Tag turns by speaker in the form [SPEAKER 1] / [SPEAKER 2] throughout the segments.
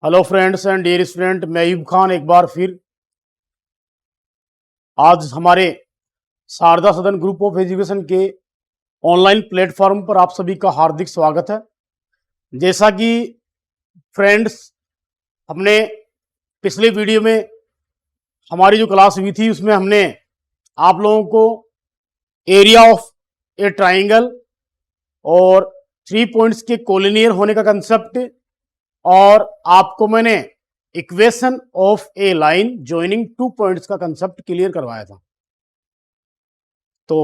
[SPEAKER 1] Hello friends and dear student, मैं अयूब खान एक बार फिर आज हमारे शारदा सदन ग्रुप ऑफ एजुकेशन के ऑनलाइन प्लेटफॉर्म पर आप सभी का हार्दिक स्वागत है। जैसा कि फ्रेंड्स, हमने पिछले वीडियो में हमारी जो क्लास हुई थी उसमें हमने आप लोगों को एरिया ऑफ ए ट्राइंगल और 3 पॉइंट्स के कोलिनियर होने का कंसेप्ट और आपको मैंने equation of A line joining 2 points का कंसेप्ट क्लियर करवाया था। तो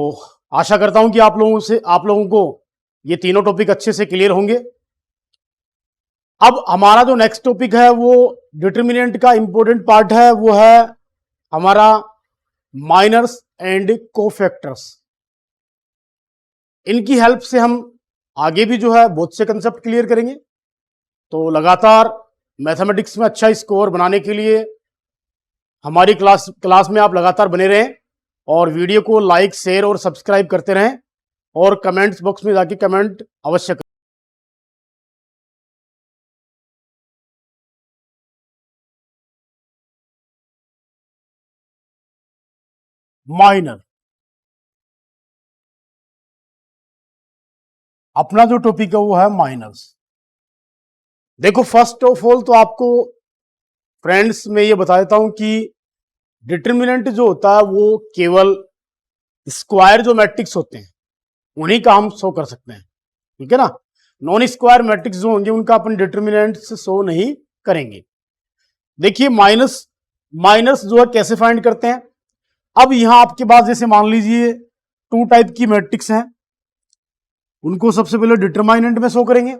[SPEAKER 1] आशा करता हूं कि आप लोगों को ये तीनों टॉपिक अच्छे से क्लियर होंगे। अब हमारा जो नेक्स्ट टॉपिक है वो डिटरमिनेंट का इंपॉर्टेंट पार्ट है, वो है हमारा माइनर्स एंड कोफैक्टर्स। इनकी हेल्प से हम आगे भी जो है बहुत से कंसेप्ट क्लियर करेंगे। तो लगातार मैथमेटिक्स में अच्छा स्कोर बनाने के लिए हमारी क्लास में आप लगातार बने रहें और वीडियो को लाइक, शेयर और सब्सक्राइब करते रहें और कमेंट्स बॉक्स में जाके कमेंट अवश्य करें। माइनर अपना जो टॉपिक है वो है माइनर्स। देखो, फर्स्ट ऑफ ऑल तो आपको फ्रेंड्स मैं ये बता देता हूं कि डिटरमिनेंट जो होता है वो केवल स्क्वायर जो मैट्रिक्स होते हैं उन्हीं का हम शो कर सकते हैं, ठीक है ना। नॉन स्क्वायर मैट्रिक्स जो होंगे उनका अपन डिटरमिनेंट से शो नहीं करेंगे। देखिए, माइनस जो है कैसे फाइंड करते हैं। अब यहां आपके पास जैसे मान लीजिए 2 टाइप की मैट्रिक्स हैं, उनको सबसे पहले डिटरमिनेंट में शो करेंगे।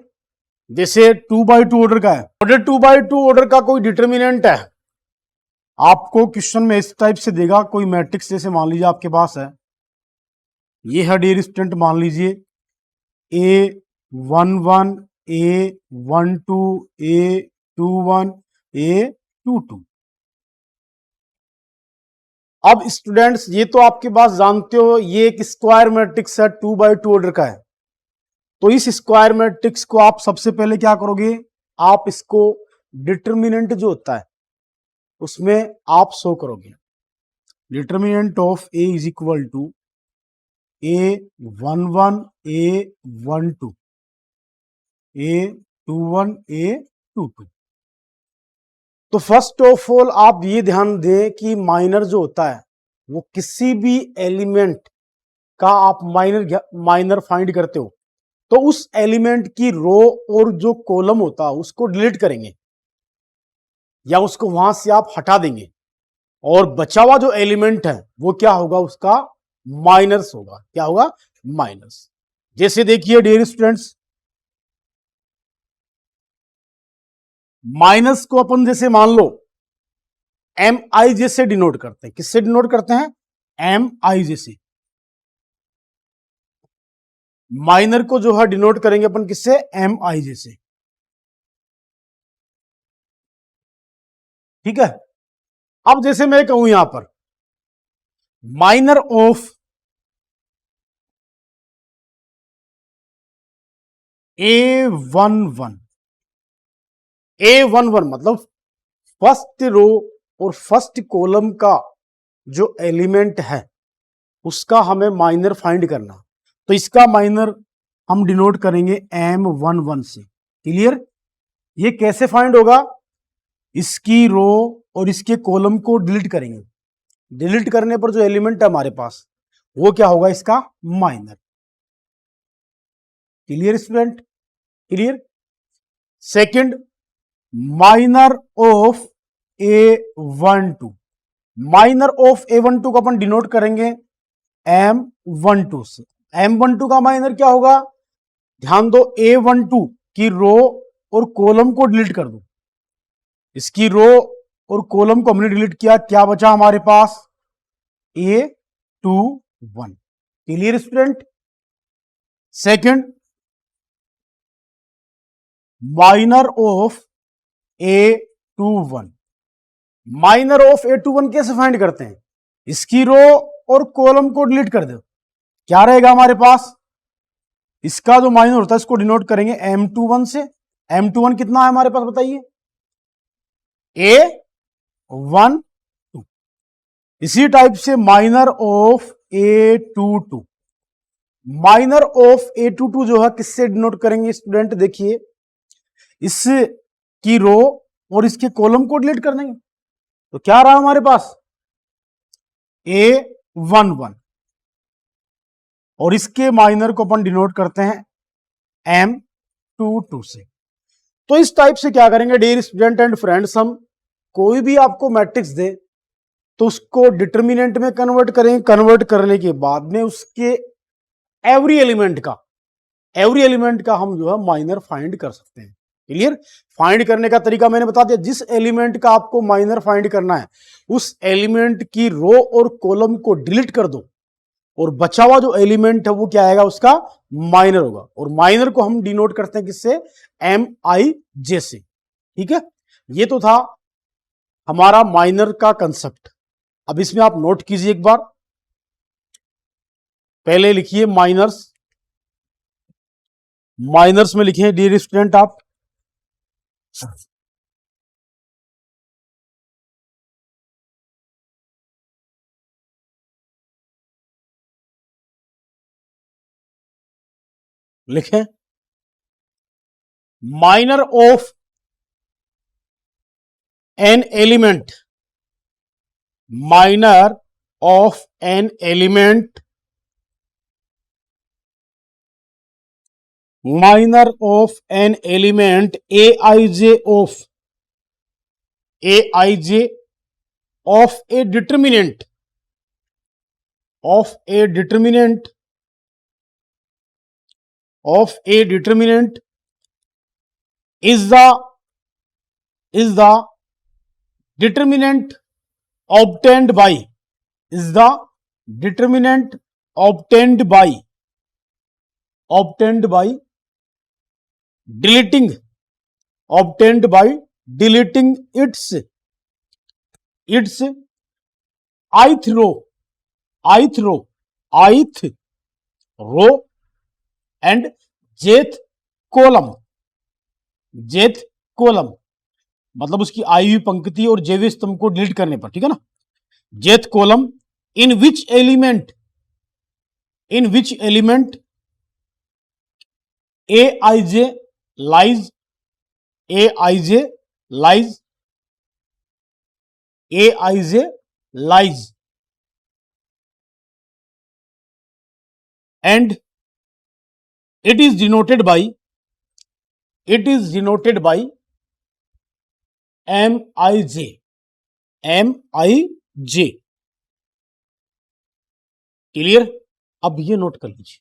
[SPEAKER 1] जैसे 2x2 ऑर्डर का है, ऑर्डर 2x2 ऑर्डर का कोई डिटरमिनेंट है, आपको क्वेश्चन में इस टाइप से देगा। कोई मैट्रिक्स जैसे मान लीजिए आपके पास है, ये है डियर स्टूडेंट, मान लीजिए A11 A12 A21 A22। अब स्टूडेंट्स ये तो आपके पास जानते हो ये एक स्क्वायर मैट्रिक्स है, 2x2 ऑर्डर का है। तो इस स्क्वायर मैट्रिक्स को आप सबसे पहले क्या करोगे, आप इसको डिटरमिनेंट जो होता है उसमें आप शो करोगे। Determinant of A is equal to A11 A12 A21 A22। तो फर्स्ट ऑफ ऑल आप ये ध्यान दें कि माइनर जो होता है वो किसी भी एलिमेंट का आप माइनर फाइंड करते हो तो उस एलिमेंट की रो और जो कॉलम होता है उसको डिलीट करेंगे या उसको वहां से आप हटा देंगे और बचा हुआ जो एलिमेंट है वो क्या होगा, उसका माइनस होगा। क्या होगा? माइनस। जैसे देखिए डियर स्टूडेंट्स, माइनस को अपन जैसे मान लो MIJ से डिनोट करते हैं। किससे डिनोट करते हैं? MIJ से। माइनर को जो है डिनोट करेंगे अपन किससे? MIJ से, ठीक है। अब जैसे मैं कहूं यहां पर माइनर ऑफ A11 मतलब फर्स्ट रो और फर्स्ट कॉलम का जो एलिमेंट है उसका हमें माइनर फाइंड करना। तो इसका माइनर हम डिनोट करेंगे M11 से। क्लियर? ये कैसे फाइंड होगा? इसकी रो और इसके कॉलम को डिलीट करेंगे। डिलीट करने पर जो एलिमेंट है हमारे पास वो क्या होगा? इसका minor. Clear student? Clear? Second, minor of A12। Minor of A12 को अपन डिनोट करेंगे M12 से। M12 का माइनर क्या होगा? ध्यान दो, A12 की रो और कॉलम को डिलीट कर दो। इसकी रो और कॉलम को हमने डिलीट किया, क्या बचा हमारे पास? A21। Clear student? Second, minor of A21। Minor of A21 कैसे फाइंड करते हैं? इसकी रो और कॉलम को डिलीट कर दो, क्या रहेगा हमारे पास? इसका जो माइनर होता है इसको डिनोट करेंगे M21 से। M21 कितना है हमारे पास बताइए? A12। इसी टाइप से minor of A22। Minor of A22 जो है किससे डिनोट करेंगे स्टूडेंट? देखिए, इस की रो और इसके कॉलम को डिलीट कर देंगे, तो क्या रहा हमारे पास? A11। और इसके माइनर को अपन डिनोट करते हैं M22 से। तो इस टाइप से क्या करेंगे डियर स्टूडेंट एंड फ्रेंड्स, हम कोई भी आपको मैट्रिक्स दे तो उसको डिटर्मिनेंट में कन्वर्ट करेंगे। कन्वर्ट करने के बाद में उसके एवरी एलिमेंट का हम जो है माइनर फाइंड कर सकते हैं। क्लियर? फाइंड करने का तरीका मैंने बता दिया। जिस एलिमेंट का आपको माइनर फाइंड करना है उस एलिमेंट की रो और कॉलम को डिलीट कर दो और बचा हुआ जो एलिमेंट है वो क्या आएगा? उसका माइनर होगा। और माइनर को हम डिनोट करते हैं किससे? MIJ से। ठीक है, ये तो था हमारा माइनर का कंसेप्ट। अब इसमें आप नोट कीजिए एक बार, पहले लिखिए माइनर्स। माइनर्स में लिखे डियर स्टूडेंट आप लिखें minor of an element. Minor of an element, minor of an element AIJ of A determinant is the determinant obtained by deleting its ith row and jth column, मतलब उसकी आई हुई पंक्ति और जेवी स्तंभ को डिलीट करने पर। ठीक है ना? jth column in which element AIJ lies and it is denoted by MIJ। Clear? अब ये नोट कर लीजिए।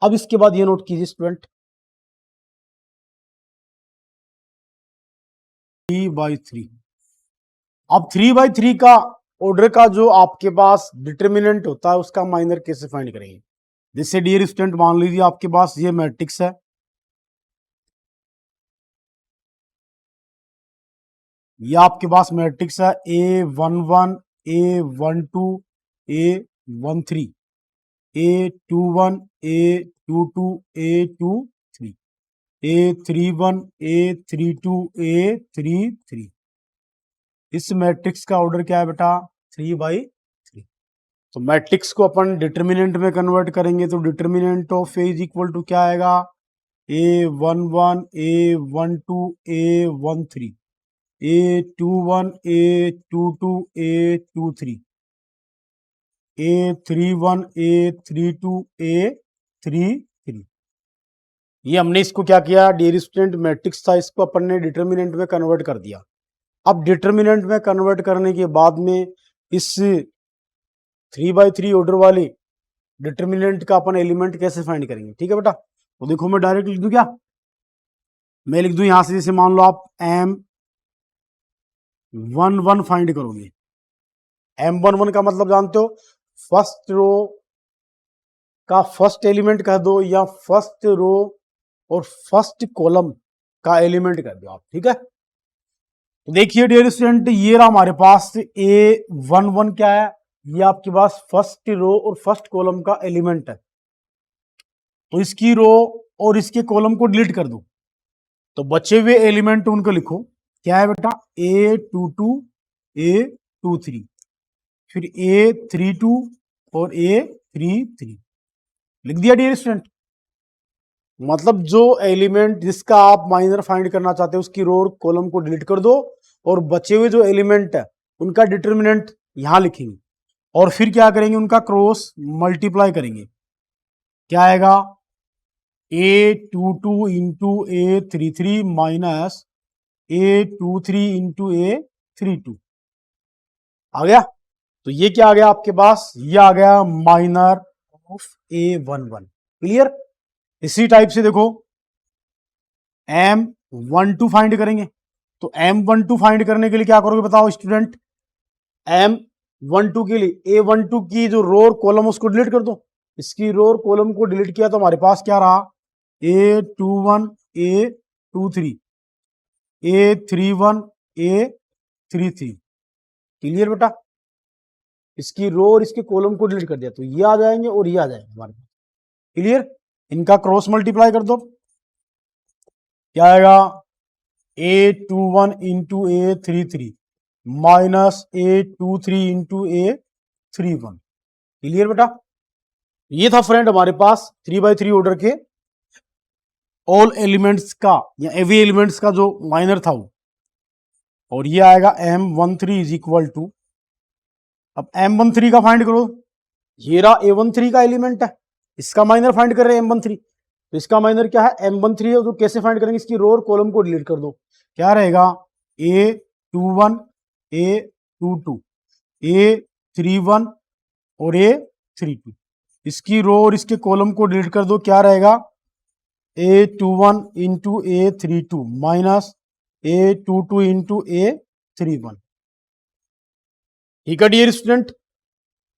[SPEAKER 1] अब इसके बाद ये नोट कीजिए स्टूडेंट, 3/3। अब 3/3 का ऑर्डर का जो आपके पास डिटर्मिनेंट होता है उसका माइनर कैसे फाइंड करेंगे? जैसे डियर स्टूडेंट मान लीजिए आपके पास ये मैट्रिक्स है, ये आपके पास मैट्रिक्स है A11 A12 A13 A21 A22 A23 A31 A32 A33। इस मैट्रिक्स का ऑर्डर क्या है बेटा? 3/3। तो मैट्रिक्स को अपन डिटर्मिनेंट में कन्वर्ट करेंगे तो determinant of A is equal to क्या आएगा? A11 A12 A13 A21 A22 A23 A31 A32 A33। ये हमने इसको क्या किया डियर स्टूडेंट? मैट्रिक्स था, इसको अपन ने डिटर्मिनेंट में कन्वर्ट कर दिया। अब डिटर्मिनेंट में कन्वर्ट करने के बाद में इस 3/3 ऑर्डर वाली डिटर्मिनेंट का अपन एलिमेंट कैसे फाइंड करेंगे? ठीक है बेटा, तो देखो मैं डायरेक्ट लिख दूं क्या? मैं लिख दूं यहां से, जैसे मान लो आप M11 फाइंड करोगे। M11 का मतलब जानते हो? फर्स्ट रो का फर्स्ट एलिमेंट कह दो या फर्स्ट रो और फर्स्ट कॉलम का एलिमेंट कह दो आप। ठीक है, तो देखिए डियर स्टूडेंट, ये रहा हमारे पास A11 क्या है? ये आपके पास फर्स्ट रो और फर्स्ट कॉलम का एलिमेंट है। तो इसकी रो और इसके कॉलम को डिलीट कर दो तो बचे हुए एलिमेंट उनको लिखो क्या है बेटा, A22 A23, फिर A32 और A33 लिख दिया डियर स्टूडेंट। मतलब जो एलिमेंट जिसका आप माइनर फाइंड करना चाहते हो उसकी रो और कॉलम को डिलीट कर दो और बचे हुए जो एलिमेंट है उनका डिटर्मिनेंट यहां लिखेंगे और फिर क्या करेंगे, उनका क्रॉस मल्टीप्लाई करेंगे। क्या आएगा, A22 into A33 minus A23 into A32 आ गया। तो ये क्या आ गया आपके पास, ये आ गया माइनर ऑफ A11। क्लियर। इसी टाइप से देखो M12 फाइंड करेंगे। तो M12 फाइंड करने के लिए क्या करोगे बताओ स्टूडेंट, M12 के लिए A12 की जो रो और कॉलम उसको डिलीट कर दो। इसकी रो और कॉलम को डिलीट किया तो हमारे पास क्या रहा, A21 A23 A31 A33। Clear बेटा। इसकी रो और इसके कॉलम को डिलीट कर दिया तो ये आ जाएंगे और ये आ जाएंगे हमारे पास। क्लियर। इनका क्रॉस मल्टीप्लाई कर दो, क्या आएगा, A21 into A33 minus A23 into A31। Clear बेटा। ये था फ्रेंड हमारे पास 3x3 ऑर्डर के ऑल एलिमेंट्स का या एवी एलिमेंट्स का जो माइनर था वो, और ये आएगा M13 इज इक्वल टू, अब M13 का फाइंड करो। ये रहा A13 का एलिमेंट है, इसका माइनर फाइंड कर रहे हैं M13। तो इसका माइनर क्या है, M13 है। तो कैसे फाइंड करेंगे, इसकी रो और कॉलम को डिलीट कर दो। क्या रहेगा, A21 A22 A31 और A32। इसकी रो और इसके कॉलम को डिलीट कर दो। क्या रहेगा, A21 into A32 minus A22 into A31। ठीक है डियर स्टूडेंट।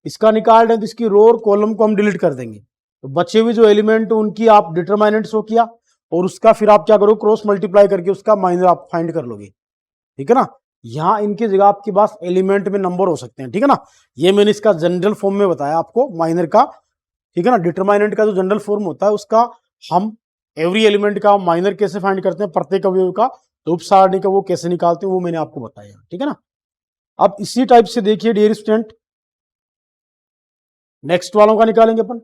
[SPEAKER 1] इसका निकाल दें तो इसकी रो और कॉलम को हम डिलीट कर देंगे। तो बचे हुए जो एलिमेंट उनकी आप डिटरमिनेंट शो किया और उसका फिर आप क्या करो, क्रॉस मल्टीप्लाई करके उसका माइनर आप फाइंड कर लोगे। ठीक है ना। यहां इनकी जगह आपके पास एलिमेंट में नंबर हो सकते हैं। ठीक है ना। ये मैंने इसका जनरल फॉर्म में बताया आपको माइनर का। ठीक है ना। डिटरमिनेंट का जो जनरल फॉर्म होता है उसका हम एवरी एलिमेंट का माइनर कैसे फाइंड करते हैं, प्रत्येक अवयव का तो उप सारणी का वो कैसे निकालते हैं वो मैंने आपको बताया। ठीक है ना। अब इसी टाइप से देखिए डियर स्टूडेंट, नेक्स्ट वालों का निकालेंगे अपन।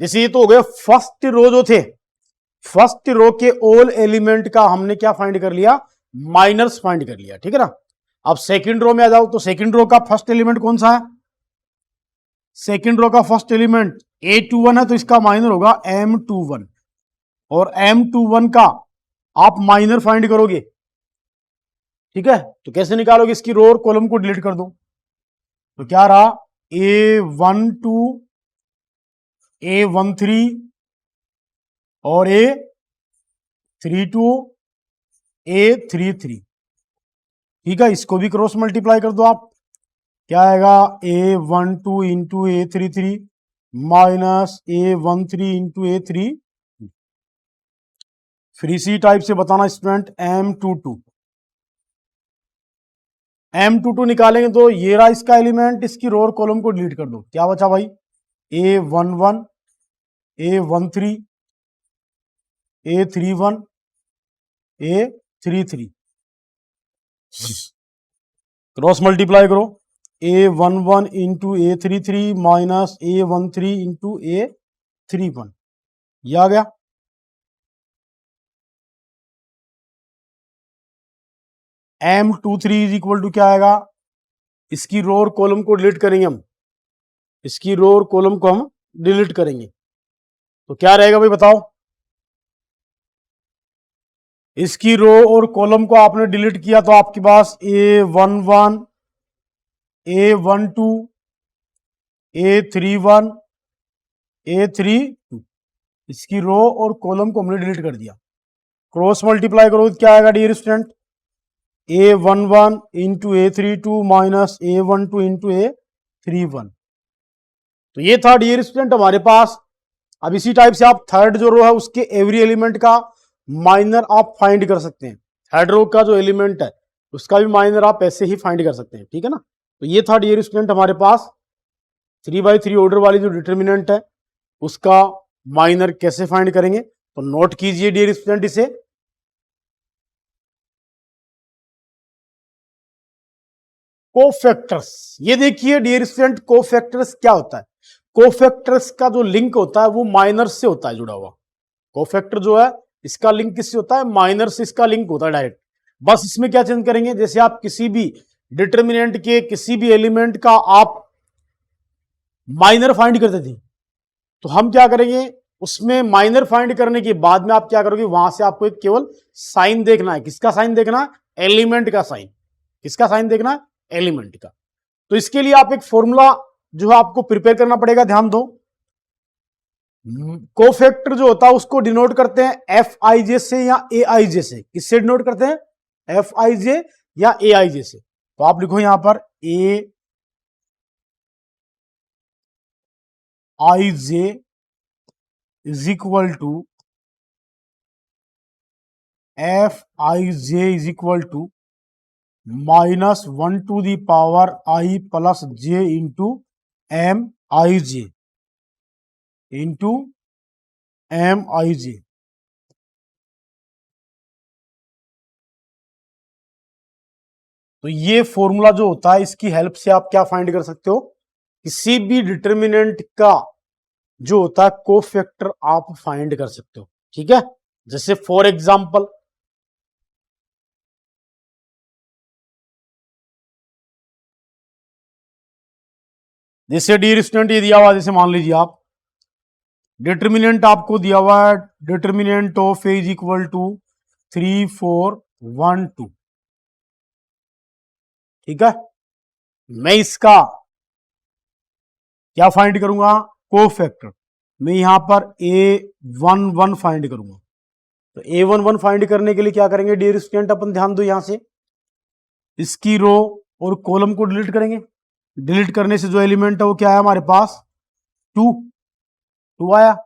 [SPEAKER 1] जैसे ये तो हो गया फर्स्ट रो जो थे, फर्स्ट रो के ऑल एलिमेंट का हमने क्या फाइंड कर लिया, माइनर्स फाइंड कर लिया। ठीक है ना। अब सेकंड रो में आ जाओ तो सेकंड रो का फर्स्ट एलिमेंट कौन सा है, सेकंड रो का फर्स्ट एलिमेंट A21 है तो इसका माइनर होगा M21 और M21 का आप माइनर फाइंड करोगे। ठीक है। तो कैसे निकालोगे, इसकी रो और कॉलम को डिलीट कर दो। तो क्या रहा, A12 A13 और A32 A33। ठीक है। इसको भी क्रॉस मल्टीप्लाई कर दो आप। क्या आएगा, A12 into A33 minus A13 into A3। फिर इसी टाइप से बताना स्टूडेंट M22 निकालेंगे तो ये रहा इसका एलिमेंट, इसकी रो और कॉलम को डिलीट कर दो। क्या बचा भाई, A11 A13 A31 A33। Cross multiply करो, A11 into A33 minus A13 into A31। ये आ गया। M23 इज इक्वल टू क्या आएगा, इसकी रो और कॉलम को डिलीट करेंगे हम, इसकी रो और कॉलम को हम डिलीट करेंगे तो क्या रहेगा भाई बताओ। इसकी रो और कॉलम को आपने डिलीट किया तो आपके पास A11 A12 A31 A32। इसकी रो और कॉलम को हमने डिलीट कर दिया। क्रॉस मल्टीप्लाई करो तो क्या आएगा dear student, A11 into A32 minus A12 into A31। तो ये था डियर स्टूडेंट हमारे पास। अब इसी टाइप से आप थर्ड जो रो है उसके एवरी एलिमेंट का माइनर आप फाइंड कर सकते हैं। थर्ड रो का जो एलिमेंट है उसका भी माइनर आप ऐसे ही फाइंड कर सकते हैं। ठीक है ना। तो ये था डियर स्टूडेंट हमारे पास 3x3 ऑर्डर वाली जो डिटर्मिनेंट है उसका माइनर कैसे फाइंड करेंगे। तो नोट कीजिए डियर स्टूडेंट इसे। कोफैक्टर्स। ये देखिए डियर स्टूडेंट, कोफैक्टर्स क्या होता है? कोफैक्टर्स का जो लिंक होता है वो माइनर से होता है जुड़ा हुआ। कोफैक्टर जो है इसका लिंक किससे होता है? माइनर से इसका लिंक होता है डायरेक्ट। बस इसमें क्या चेंज करेंगे, जैसे आप किसी भी डिटर्मिनेंट के किसी भी एलिमेंट का आप माइनर फाइंड करते थे, तो हम क्या करेंगे, उसमें माइनर फाइंड करने के बाद में आप क्या करोगे, वहां से आपको एक केवल साइन देखना है। किसका साइन देखना है? एलिमेंट का साइन। किसका साइन देखना है? एलिमेंट का। तो इसके लिए आप एक फॉर्मूला जो है आपको प्रिपेयर करना पड़ेगा। ध्यान दो, कोफैक्टर जो होता है उसको डिनोट करते हैं एफ आई जे से या ए आई जे से। किससे डिनोट करते हैं? एफ आई जे या ए आई जे से। तो आप लिखो यहां पर A I J is equal to F I J is equal to -1 to the power I plus J into M I J into M I J. तो ये फॉर्मूला जो होता है इसकी हेल्प से आप क्या फाइंड कर सकते हो, किसी भी डिटर्मिनेंट का जो होता है कोफैक्टर आप फाइंड कर सकते हो। ठीक है, जैसे फॉर एग्जांपल जैसे डियर स्टूडेंट ये दिया हुआ, जैसे मान लीजिए आप डिटर्मिनेंट आपको दिया हुआ है, determinant of A is equal to 3 4 1 2। ठीक है, मैं इसका क्या फाइंड करूंगा? कोफैक्टर। मैं यहां पर A11 फाइंड करूंगा। तो A11 फाइंड करने के लिए क्या करेंगे डियर स्टूडेंट, अपन ध्यान दो, यहां से इसकी रो और कॉलम को डिलीट करेंगे। डिलीट करने से जो एलिमेंट है वो क्या है हमारे पास? 2 आया।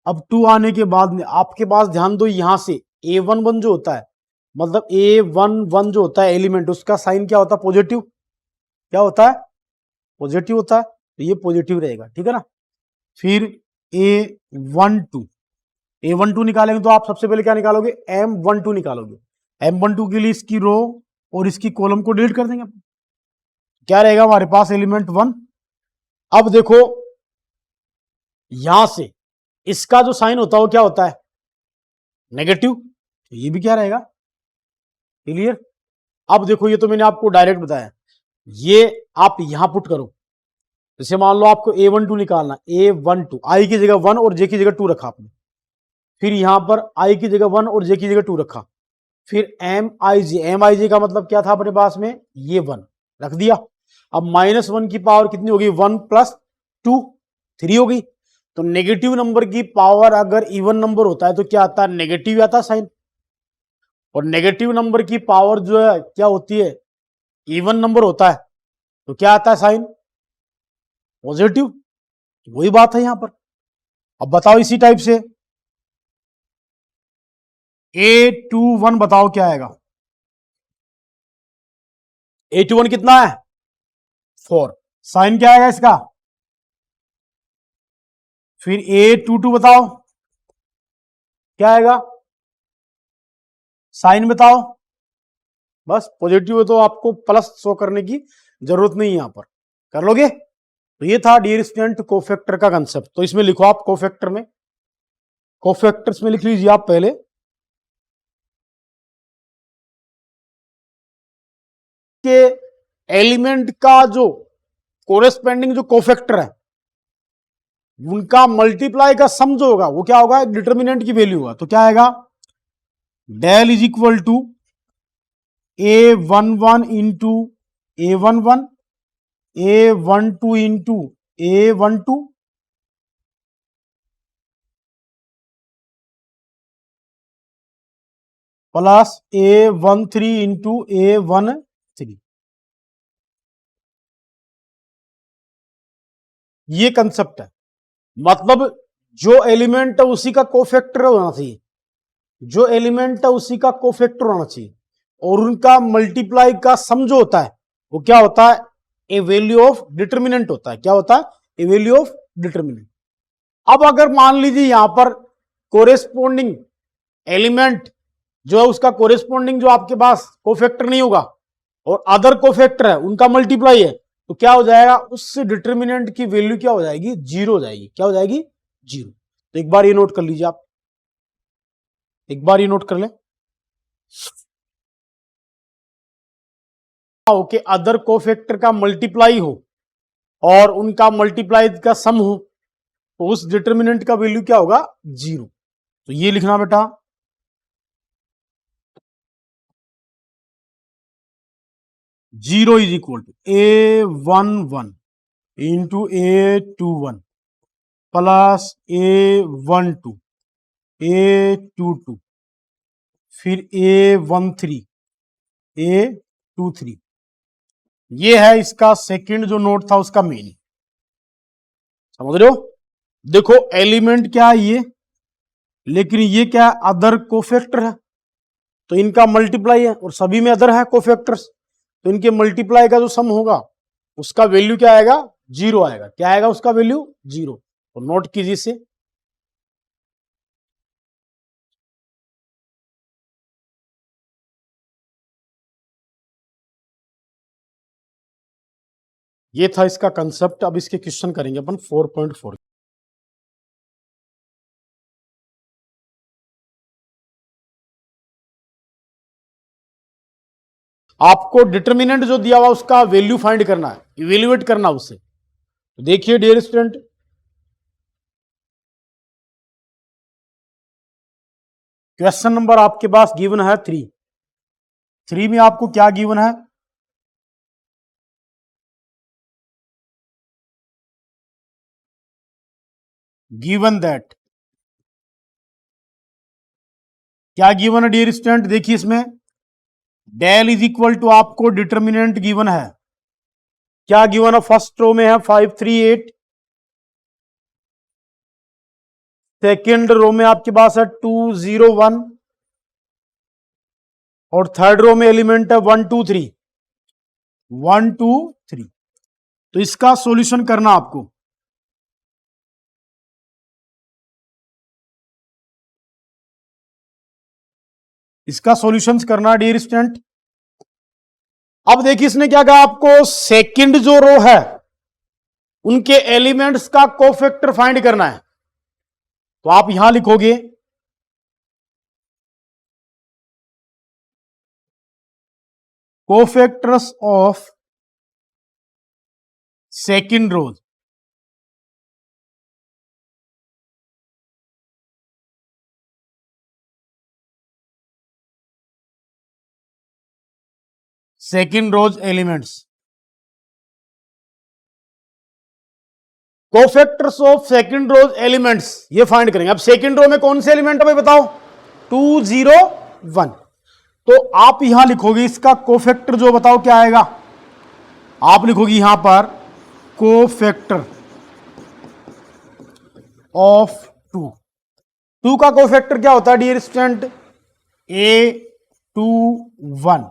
[SPEAKER 1] अब 2 आने के बाद में आपके पास ध्यान दो, यहां से A11 जो होता है, मतलब A11 जो होता है एलिमेंट, उसका साइन क्या होता है? पॉजिटिव। क्या होता है? पॉजिटिव होता है। तो ये पॉजिटिव रहेगा। ठीक है ना। फिर A12 निकालेंगे तो आप सबसे पहले क्या निकालोगे? M12 निकालोगे। M12 के लिए इसकी रो और इसकी कॉलम को डिलीट कर देंगे। क्या रहेगा हमारे पास? एलिमेंट 1। अब देखो यहां से इसका जो साइन होता है वो क्या होता है? नेगेटिव। तो ये भी क्या रहेगा? क्लियर। अब देखो ये तो मैंने आपको डायरेक्ट बताया, ये आप यहां पुट करो। जैसे मान लो आपको A12 निकालना, A12 आई की जगह 1 और जे की जगह 2 रखा आपने। फिर यहां पर आई की जगह 1 और जे की जगह 2 रखा। फिर एम आई जे का मतलब क्या था अपने पास में? ये 1 रख दिया। अब -1 की पावर कितनी होगी? 1 + 2 3 होगी। तो नेगेटिव नंबर की पावर अगर इवन नंबर होता है तो क्या आता है? नेगेटिव आता है साइन। और नेगेटिव नंबर की पावर जो है क्या होती है? इवन नंबर होता है। तो क्या आता है साइन? पॉजिटिव। वही बात है यहां पर। अब बताओ इसी टाइप से A21 बताओ क्या आएगा? A21 कितना है? 4। साइन क्या आएगा इसका? फिर A22 बताओ क्या आएगा? साइन बताओ। बस पॉजिटिव है तो आपको प्लस शो करने की जरूरत नहीं है, यहां पर कर लोगे। तो ये था डियर स्टूडेंट कोफैक्टर का कंसेप्ट। तो इसमें लिखो आप कोफैक्टर में, कोफैक्टर्स में लिख लीजिए आप पहले के एलिमेंट का जो कोरेस्पेंडिंग जो कोफैक्टर है उनका मल्टीप्लाई का सम जो होगा वो क्या होगा? डिटर्मिनेंट की वैल्यू होगा। तो क्या आएगा? Del is equal to A11 into A11 A12 into A12 plus A13 into A13। ये कंसेप्ट है। मतलब जो एलिमेंट है उसी का कोफैक्टर होना चाहिए, जो एलिमेंट है उसी का कोफैक्टर होना चाहिए, और उनका मल्टीप्लाई का सम जो होता है वो क्या होता है? ए वैल्यू ऑफ डिटर्मिनेंट होता है। क्या होता है? ए वैल्यू ऑफ डिटर्मिनेंट। अब अगर मान लीजिए यहां पर कोरेस्पोंडिंग एलिमेंट जो है उसका कोरेस्पोंडिंग जो आपके पास कोफैक्टर नहीं होगा, और अदर कोफैक्टर है उनका मल्टीप्लाई है, तो क्या हो जाएगा, उस डिटर्मिनेंट की वैल्यू क्या हो जाएगी, जीरो हो जाएगी। क्या हो जाएगी, जीरो। तो एक बार ये नोट कर लीजिए आप, एक बार ये नोट कर लें। ओके, अदर कोफैक्टर का मल्टीप्लाई हो और उनका मल्टीप्लाई का सम हो, तो उस डिटर्मिनेंट का वैल्यू क्या होगा, जीरो। तो ये लिखना बेटा, zero is equal to A11 into A21 plus A12 A22 फिर A13 A23। ये है इसका सेकंड जो नोट था उसका मेन। समझ रहे हो, देखो एलिमेंट क्या है ये, लेकिन ये क्या है, अदर कोफैक्टर है, तो इनका मल्टीप्लाई है और सभी में अदर है कोफैक्टर्स, तो इनके मल्टीप्लाई का जो सम होगा उसका वैल्यू क्या आएगा, जीरो आएगा। क्या आएगा उसका वैल्यू, जीरो। तो नोट कीजिए इसे। ये था इसका कंसेप्ट। अब इसके क्वेश्चन करेंगे अपन 4.4। आपको डिटर्मिनेंट जो दिया हुआ उसका वैल्यू फाइंड करना है, इवेल्युएट करना उससे। तो देखिए डियर स्टूडेंट, क्वेश्चन नंबर आपके पास गिवन है 3 में आपको क्या गिवन है, गिवन दैट, क्या गिवन है डियर स्टूडेंट, देखिए इसमें डेल इज इक्वल टू आपको डिटर्मिनेंट गिवन है। क्या गिवन है, फर्स्ट रो में है 538, सेकेंड रो में आपके पास है 201 और थर्ड रो में एलिमेंट है 123 123। तो इसका सॉल्यूशन करना आपको, इसका सॉल्यूशंस करना डियर स्टूडेंट। अब देखिए इसने क्या कहा आपको, सेकंड जो रो है उनके एलिमेंट्स का कोफैक्टर फाइंड करना है। तो आप यहां लिखोगे cofactors of second rows, second rows elements, cofactors of second rows elements ये फाइंड करेंगे। अब सेकंड रो में कौन से एलिमेंट है भाई बताओ, 201। तो आप यहां लिखोगे इसका कोफैक्टर जो, बताओ क्या आएगा, आप लिखोगे यहां पर कोफैक्टर ऑफ 2 का कोफैक्टर क्या होता है डियर स्टूडेंट, A21।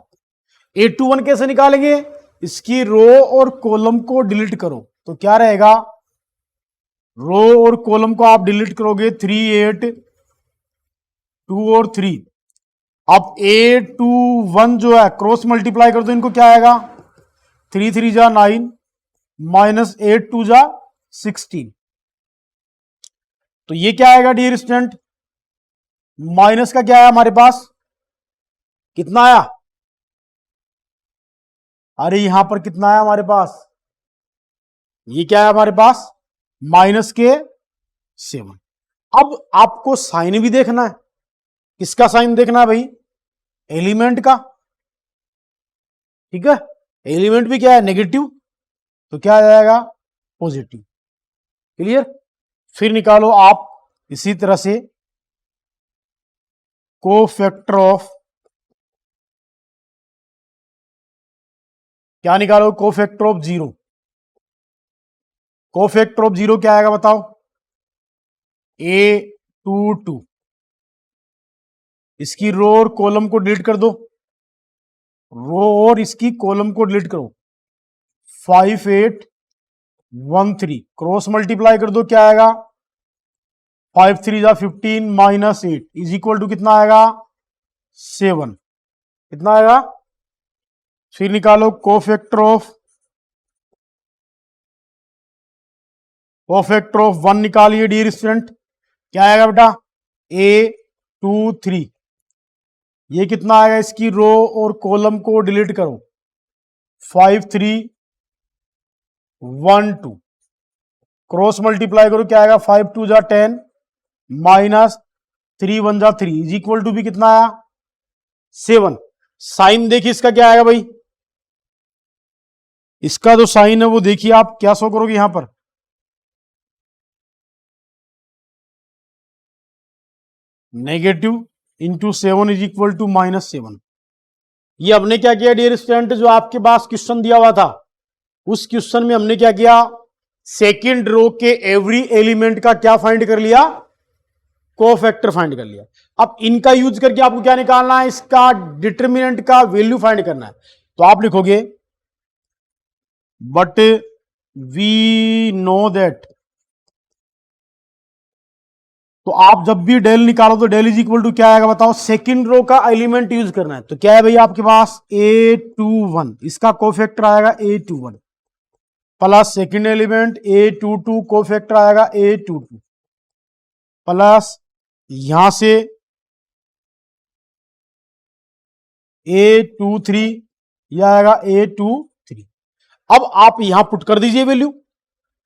[SPEAKER 1] A21 कैसे निकालेंगे, इसकी रो और कॉलम को डिलीट करो, तो क्या रहेगा, रो और कॉलम को आप डिलीट करोगे, 3 8 2 और 3। अब A21 जो है क्रॉस मल्टीप्लाई कर दो इनको, क्या आएगा, 3 3 जा 9 माइनस 8 2 जा 16। तो ये क्या आएगा डियर स्टूडेंट, माइनस का क्या आया हमारे पास, कितना आया, अरे यहां पर कितना आया हमारे पास, ये क्या है हमारे पास, माइनस के 7। अब आपको साइन भी देखना है, किसका साइन देखना है भाई, एलिमेंट का, ठीक है, एलिमेंट भी क्या है, नेगेटिव, तो क्या आ जाएगा, पॉजिटिव। क्लियर, फिर निकालो आप इसी तरह से कोफैक्टर ऑफ, क्या निकालो, कोफैक्टर ऑफ 0। कोफैक्टर ऑफ 0 क्या आएगा बताओ, A22। इसकी रो और कॉलम को डिलीट कर दो, रो और इसकी कॉलम को डिलीट करो, 5 8 1 3 क्रॉस मल्टीप्लाई कर दो, क्या आएगा, 5 3 जा 15 माइनस 8 इज इक्वल टू कितना आएगा, 7। कितना आएगा, फिर निकालो कोफैक्टर ऑफ 1 निकालिए डियर स्टूडेंट। क्या आएगा बेटा? A23। ये कितना आएगा? इसकी रो और कॉलम को डिलीट करो। 5 3 1 2 क्रॉस मल्टीप्लाई करो। क्या आएगा? 5 2 जा 10 माइनस 3 1 जा 3 इज इक्वल टू भी कितना आया? 7। साइन देखिए इसका क्या आएगा भाई? इसका जो साइन है वो देखिए आप क्या शो करोगे यहां पर? Negative into 7 is equal to -7। ये हमने क्या किया डियर स्टूडेंट? जो आपके पास क्वेश्चन दिया हुआ था उस क्वेश्चन में हमने क्या किया? सेकंड रो के एवरी एलिमेंट का क्या फाइंड कर लिया? कोफैक्टर फाइंड कर लिया। अब इनका यूज करके आपको क्या निकालना है? इसका डिटरमिनेंट का वैल्यू फाइंड करना है। तो आप लिखोगे बट वी नो दैट। तो आप जब भी डेल निकालो तो डेल इज इक्वल टू क्या आएगा बताओ? सेकंड रो का एलिमेंट यूज करना है। तो क्या है भैया आपके पास? A21, इसका कोफैक्टर आएगा A21 plus second element A22 cofactor आएगा A22 प्लस यहां से A23 यह आएगा A23। अब आप यहां पुट कर दीजिए वैल्यू।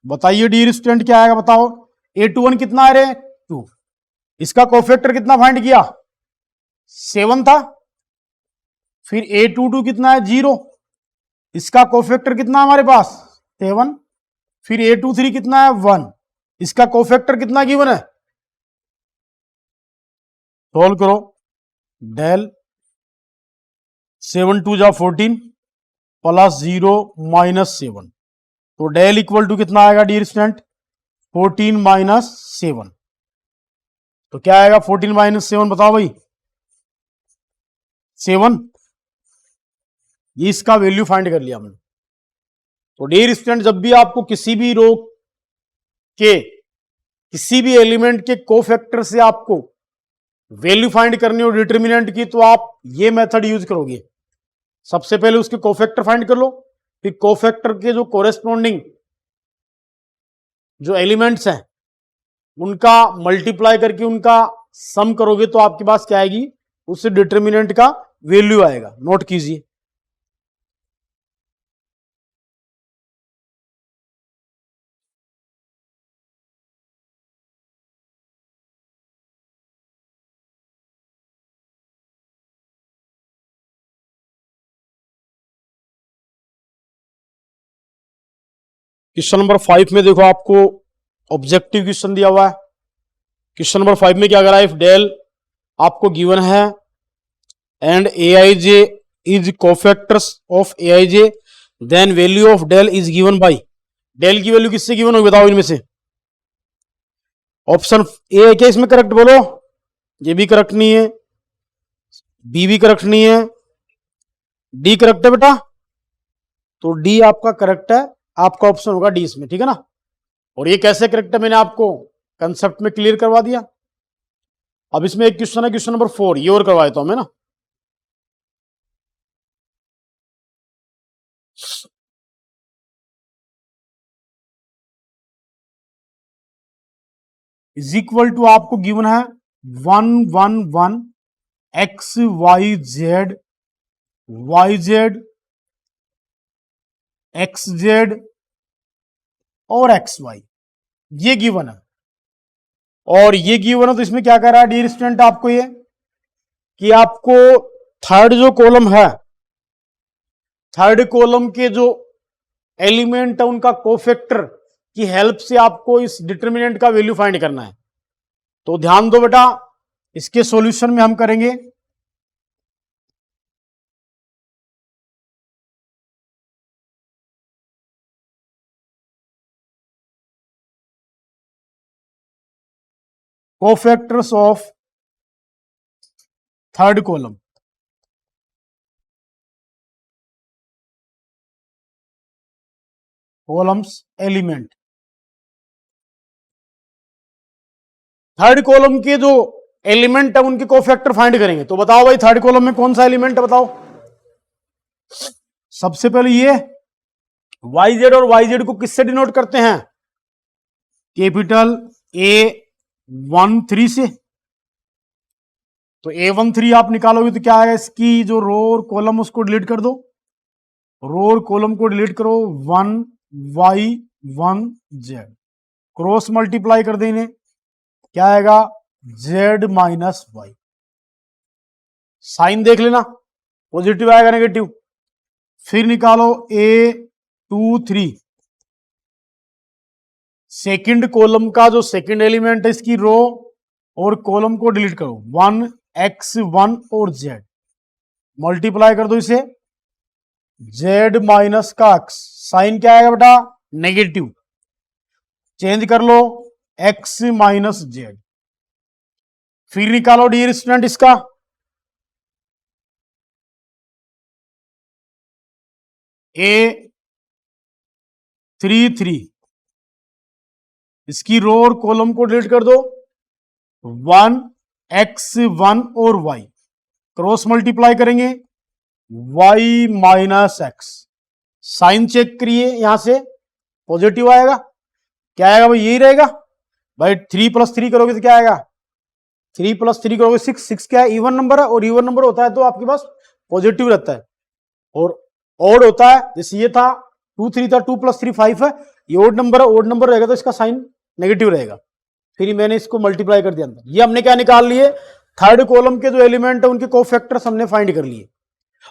[SPEAKER 1] बताइए डियर स्टूडेंट क्या आएगा बताओ? A21 कितना आ रहे हैं? 2। इसका कोफैक्टर कितना फाइंड किया? 7 था। फिर A22 कितना है? 0। इसका कोफैक्टर कितना हमारे पास? 7। फिर A23 कितना है? 1। इसका कोफैक्टर कितना गिवन है? सोल्व करो। डेल 7 2 जा 14 प्लस 0 -7। तो डेल इक्वल टू कितना आएगा डियर स्टूडेंट? 14 - 7। तो क्या आएगा 14 - 7 बताओ भाई? 7। ये इसका वैल्यू फाइंड कर लिया हमने। तो डियर स्टूडेंट जब भी आपको किसी भी रो के किसी भी एलिमेंट के कोफैक्टर से आपको वैल्यू फाइंड करनी हो डिटरमिनेंट की, तो आप ये मेथड यूज करोगे। सबसे पहले उसके कोफैक्टर फाइंड कर लो, फिर कोफैक्टर के जो कोरेस्पॉन्डिंग जो एलिमेंट्स हैं उनका मल्टीप्लाई करके उनका सम करोगे तो आपके पास क्या आएगी? उससे डिटरमिनेंट का वैल्यू आएगा। नोट कीजिए। क्वेश्चन नंबर 5 में देखो आपको ऑब्जेक्टिव क्वेश्चन दिया हुआ है। क्वेश्चन नंबर 5 में क्या करा है? इफ डेल आपको गिवन है and Aij is cofactors of Aij then value of del is given by. Del की वैल्यू किससे गिवन होगी बताओ इनमें से? ऑप्शन ए है क्या इसमें करेक्ट? बोलो। ये भी करेक्ट नहीं है, बी भी करेक्ट नहीं है, डी करेक्ट है बेटा। तो डी आपका करेक्ट है, आपका ऑप्शन होगा डी इसमें, ठीक है ना। और ये कैसे करेक्ट है मैंने आपको कंसेप्ट में क्लियर करवा दिया। अब इसमें एक क्वेश्चन है, क्वेश्चन नंबर 4, ये और करवा देता हूं मैं ना। इज इक्वल टू आपको गिवन है 1 1 1 x y z x z और एक्स वाई, ये गिवन है। और ये गिवन है तो इसमें क्या कर रहा है डियर स्टूडेंट आपको? ये कि आपको थर्ड जो कॉलम है, थर्ड कॉलम के जो एलिमेंट है उनका कोफैक्टर की हेल्प से आपको इस डिटरमिनेंट का वैल्यू फाइंड करना है। तो ध्यान दो बेटा, इसके सॉल्यूशन में हम करेंगे cofactors of third column. Columns element, third column के जो एलिमेंट है उनके कोफैक्टर फाइंड करेंगे। तो बताओ भाई थर्ड कॉलम में कौन सा एलिमेंट है बताओ? सबसे पहले ये वाई जेड और वाई जेड को किससे डिनोट करते हैं? कैपिटल A13 से। तो A13 आप निकालोगे तो क्या आएगा? इसकी जो रो और कॉलम उसको डिलीट कर दो, रो और कॉलम को डिलीट करो, 1y 1z, क्रॉस मल्टीप्लाई कर देने, क्या आएगा? z minus Y. साइन देख लेना, पॉजिटिव आएगा नेगेटिव। फिर निकालो A23, सेकंड कॉलम का जो सेकंड एलिमेंट है इसकी रो और कॉलम को डिलीट करो, 1x1 और z, मल्टीप्लाई कर दो इसे, z माइनस का x, साइन क्या आएगा बेटा? नेगेटिव। चेंज कर लो, x माइनस z। फिर निकालो डियर स्टूडेंट इसका A33, इसकी रो और कॉलम को डिलीट कर दो, 1x1 और y, क्रॉस मल्टीप्लाई करेंगे, y minus x. Sign check करिए, यहां से पॉजिटिव आएगा, क्या आएगा भाई? यही रहेगा भाई। 3 + 3 करोगे तो क्या आएगा? 3 + 3 करोगे 6, 6 क्या है? इवन नंबर है, और इवन नंबर होता है तो आपके पास पॉजिटिव रहता है, और ऑड होता है, जैसे ये था 2 3 था, 2 + 3 5 है, ये ऑड नंबर है, ऑड नंबर रहेगा तो इसका साइन नेगेटिव रहेगा। फिर मैंने इसको मल्टीप्लाई कर दिया अंदर। ये हमने क्या निकाल लिए? थर्ड कॉलम के जो एलिमेंट है उनके कोफैक्टर्स हमने फाइंड कर लिए।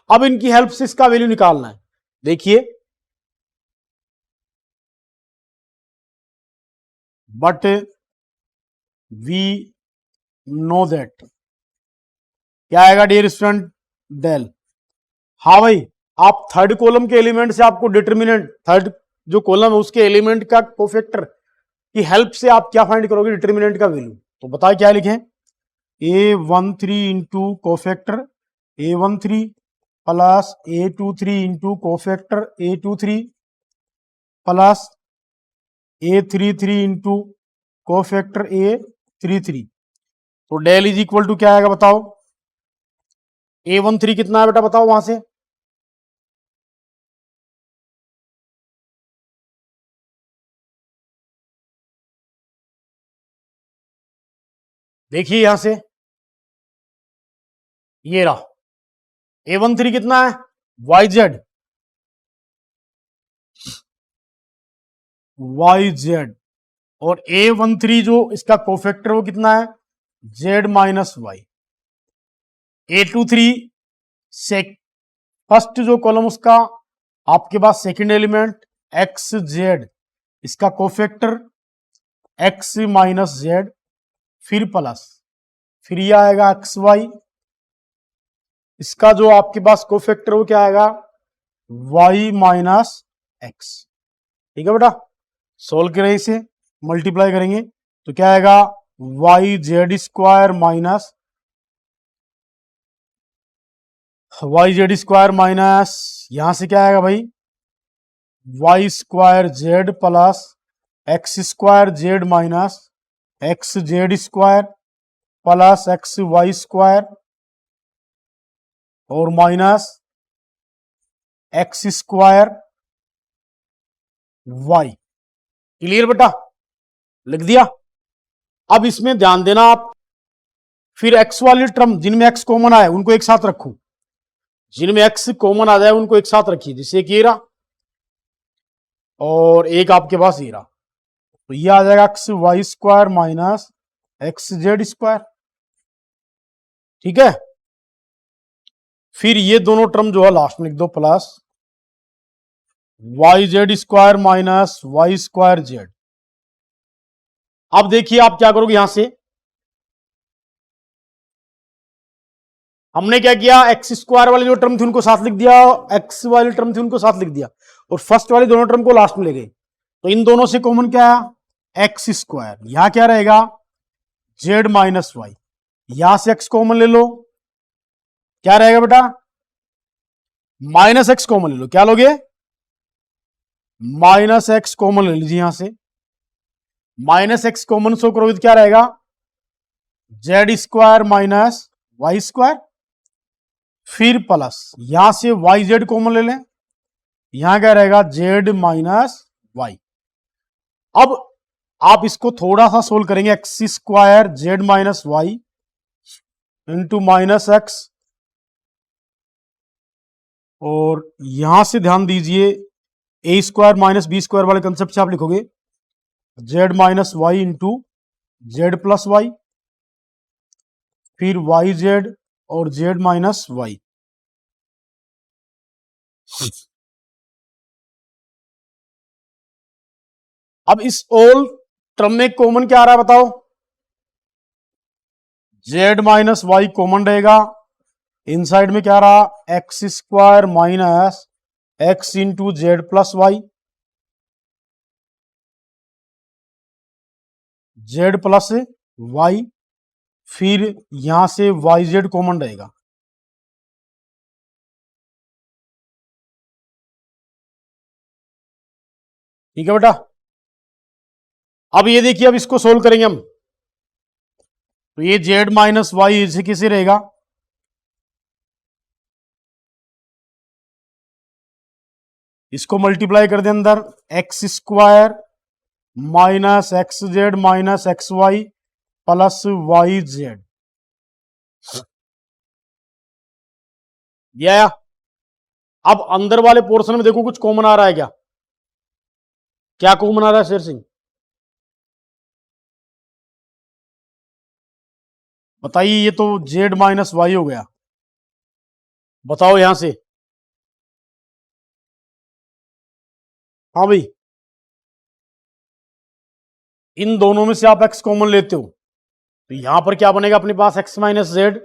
[SPEAKER 1] अब इनकी हेल्प से इसका वैल्यू निकालना है। देखिए, बट वी नो दैट, क्या आएगा डियर स्टूडेंट? डेल। हाँ भाई, आप थर्ड कॉलम के एलिमेंट से आपको डिटर्मिनेंट, थर्ड जो कॉलम है उसके एलिमेंट का कोफैक्टर की हेल्प से आप क्या फाइंड करोगे? डिटर्मिनेंट का वैल्यू। तो बताए क्या लिखें? A13 into cofactor A13 plus A23 into cofactor A23 plus A33 into cofactor A33। तो डेल इज इक्वल टू क्या आएगा बताओ? A13 कितना है बेटा, बताओ वहां से। देखिए यहां से, ये रहा A13 कितना है? YZ, YZ, और A13 जो इसका कोफैक्टर वो कितना है? Z minus Y. A23 से फर्स्ट जो कॉलम उसका आपके पास सेकंड एलिमेंट XZ, इसका कोफैक्टर X माइनस Z, फिर प्लस, फिर ये आएगा XY, इसका जो आपके पास कोफैक्टर वो क्या आएगा? Y minus x. ठीक है बेटा, सोल्व करें इसे, मल्टीप्लाई करेंगे तो क्या आएगा? YZ² माइनस YZ² माइनस, यहां से क्या आएगा भाई? Y² plus X² minus XZ² plus XY² और माइनस X² Y। क्लियर बेटा? लिख दिया। अब इसमें ध्यान देना आप, फिर x वाली टर्म जिनमें x कॉमन आए उनको एक साथ रखो, जिनमें x कॉमन आ जाए उनको एक साथ रखिए, जैसे एक ये रहा और एक आपके पास ये रहा, तो ये आ जाएगा XY² माइनस XZ²। ठीक है, फिर ये दोनों टर्म जो है लास्ट में लिख दो, प्लस YZ² माइनस Y²Z। अब देखिए आप क्या करोगे, यहां से हमने क्या किया? X² वाली जो टर्म थी उनको साथ लिख दिया, X वाली टर्म थी उनको साथ लिख दिया, और फर्स्ट वाली दोनों टर्म को लास्ट में ले गए। तो इन दोनों से कॉमन क्या है? X²। यहां क्या रहेगा? Z minus y. यहां से x कॉमन ले लो, क्या रहेगा बेटा? माइनस एक्स कॉमन ले लो, क्या लोगे? माइनस एक्स कॉमन ले लीजिए, यहां से माइनस एक्स कॉमन शो करोगे तो क्या रहेगा? Z² माइनस Y², फिर प्लस, यहां से YZ कॉमन ले लें, यहां क्या रहेगा, जेड माइनस वाई। अब आप इसको थोड़ा सा सोल्व करेंगे, x square z minus y into minus x, और यहां से ध्यान दीजिए A square minus B square वाले कंसेप्ट से आप लिखोगे z minus y into z plus y, फिर वाई जेड और जेड माइनस वाई। अब इस ऑल टर्म में कॉमन क्या आ रहा है बताओ, जेड माइनस वाई कॉमन रहेगा, इनसाइड में क्या रहा, x square minus x into z plus y, z plus y, फिर यहां से वाई जेड कॉमन रहेगा। ठीक है बेटा। अब ये देखिए, अब इसको सोल्व करेंगे हम, तो ये जेड माइनस वाई इसे किसे रहेगा, इसको मल्टीप्लाई कर दे अंदर, x square minus x z minus x y plus y z. ये आया। अब अंदर वाले पोर्शन में देखो कुछ कॉमन आ रहा है क्या, क्या कॉमन आ रहा है शेर सिंह, बताइए। ये तो जेड माइनस वाई हो गया, बताओ यहां से। हाँ भाई, इन दोनों में से आप एक्स कॉमन लेते हो तो यहां पर क्या बनेगा अपने पास, एक्स माइनस जेड।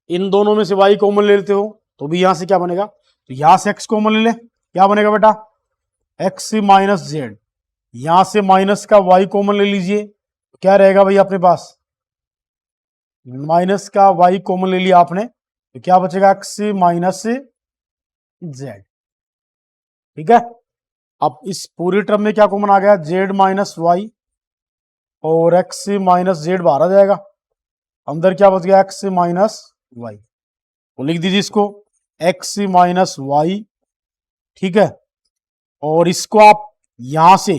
[SPEAKER 1] इन दोनों में से वाई कॉमन लेते हो तो भी यहां से क्या बनेगा, तो यहां से एक्स कॉमन ले ले, क्या बनेगा बेटा, एक्स माइनस जेड। यहां से माइनस का वाई कॉमन ले लीजिए, तो क्या रहेगा भाई अपने पास, माइनस का वाई कॉमन ले लिया आपने, तो क्या बचेगा, एक्स माइनस जेड। ठीक है। अब इस पूरी टर्म में क्या कॉमन आ गया, जेड माइनस वाई, और एक्स माइनस जेड बाहर आ जाएगा, अंदर क्या बच गया, एक्स माइनस वाई। तो लिख दीजिए इसको एक्स माइनस वाई। ठीक है, और इसको आप यहां से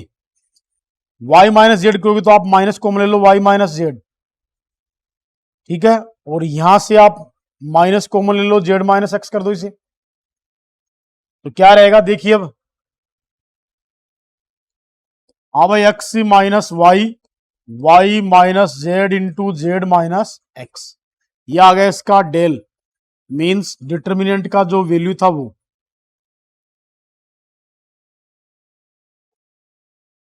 [SPEAKER 1] y माइनस जेड करोगे तो आप माइनस कॉमन ले लो, y माइनस जेड। ठीक है, और यहां से आप माइनस कॉमन ले लो, जेड माइनस एक्स कर दो इसे, तो क्या रहेगा देखिए अब, हाँ भाई, x minus y minus z into z minus x. ये आ गया इसका डेल, मींस डिटर्मिनेंट का जो वैल्यू था वो।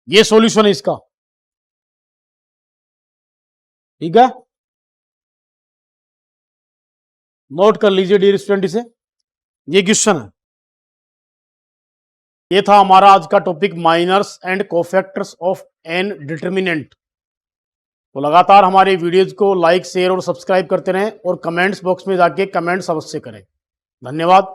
[SPEAKER 1] ये सॉल्यूशन है इसका। ठीक है, नोट कर लीजिए डियर स्टूडेंट इसे, ये क्वेश्चन है। ये था हमारा आज का topic, minors and cofactors of an determinant. तो लगातार हमारे वीडियोज को लाइक शेयर और सब्सक्राइब करते रहें, और कमेंट्स बॉक्स में जाके कमेंट्स अवश्य करें। धन्यवाद।